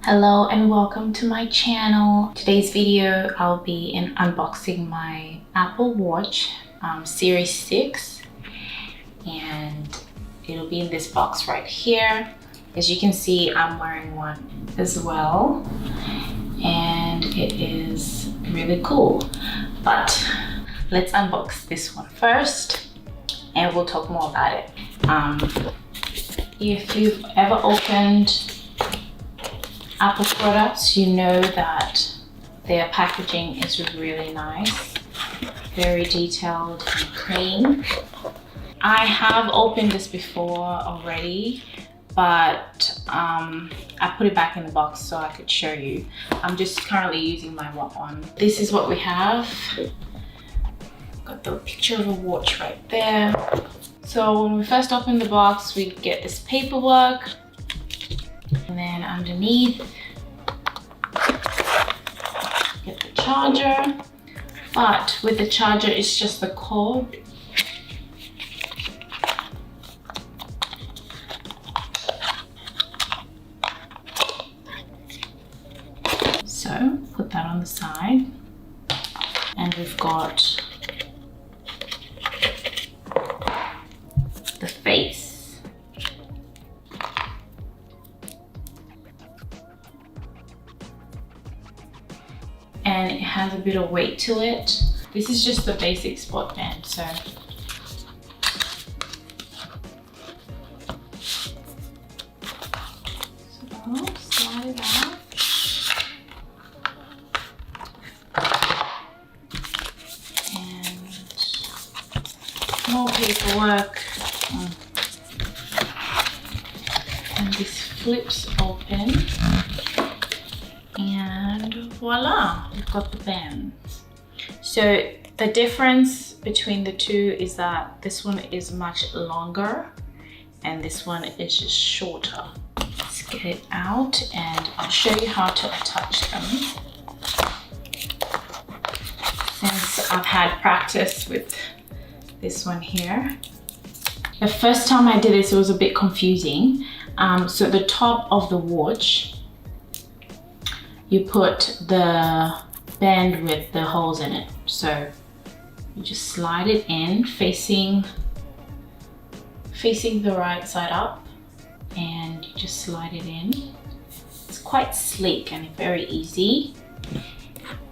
Hello and welcome to my channel. Today's video I'll be unboxing my Apple Watch Series 6, and it'll be in this box right here. As you can see, I'm wearing one as well and it is really cool. But let's unbox this one first and we'll talk more about it. If you've ever opened Apple products, you know that their packaging is really nice, very detailed and clean. I have opened this before already, but I put it back in the box so I could show you. I'm just currently using my one. This is what we have. Got the picture of a watch right there. So when we first open the box, we get this paperwork. And then underneath, get the charger. But with the charger, it's just the cord. So put that on the side. And we've got the face. And it has a bit of weight to it. This is just the basic spot band, so slide it out. And more paperwork. And this flips open. And voila, we've got the bands. So the difference between the two is that this one is much longer and this one is just shorter. Let's get it out and I'll show you how to attach them. Since I've had practice with this one here. The first time I did this, it was a bit confusing. So the top of the watch, you put the band with the holes in it. So you just slide it in facing the right side up, and you just slide it in. It's quite sleek and very easy.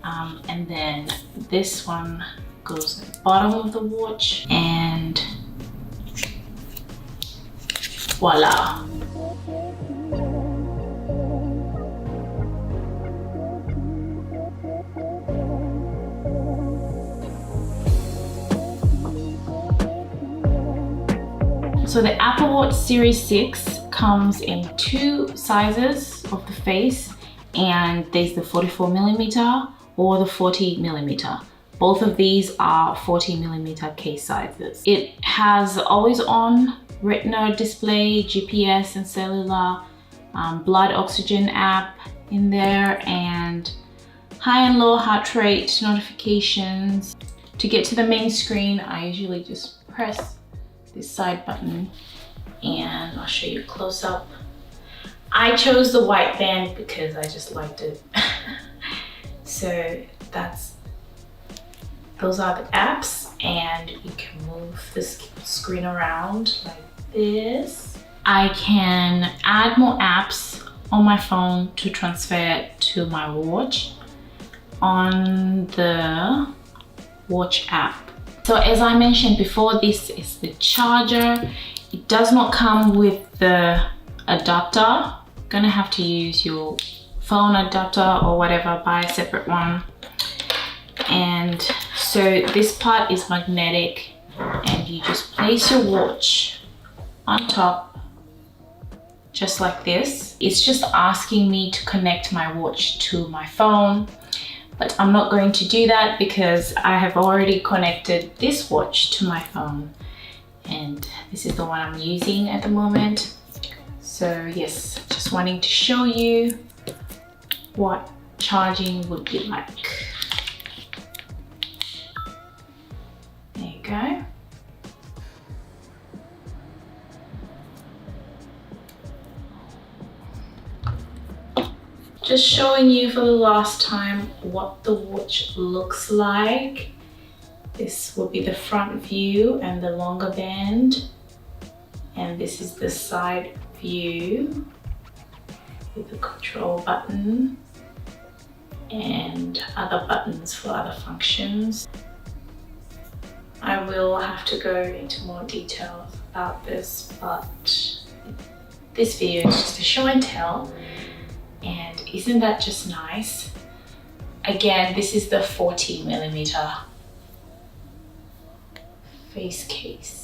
And then this one goes at the bottom of the watch and voila. So the Apple Watch Series 6 comes in two sizes of the face, and there's the 44mm or the 40mm. Both of these are 40mm case sizes. It has always on retina display, GPS and cellular, blood oxygen app in there, and high and low heart rate notifications. To get to the main screen, I usually just press this side button and I'll show you close up. I chose the white band because I just liked it. So those are the apps, and you can move this screen around like this. I can add more apps on my phone to transfer it to my watch on the watch app. So as I mentioned before, this is the charger. It does not come with the adapter. You're gonna have to use your phone adapter or whatever, buy a separate one. And so this part is magnetic, and you just place your watch on top, just like this. It's just asking me to connect my watch to my phone. But I'm not going to do that because I have already connected this watch to my phone, and this is the one I'm using at the moment. So yes, just wanting to show you what charging would be like. There you go. just showing you for the last time what the watch looks like. This will be the front view and the longer band, and this is the side view with the control button and other buttons for other functions. I will have to go into more details about this, but this video is just a show and tell, and isn't that just nice? Again, this is the 40mm face case.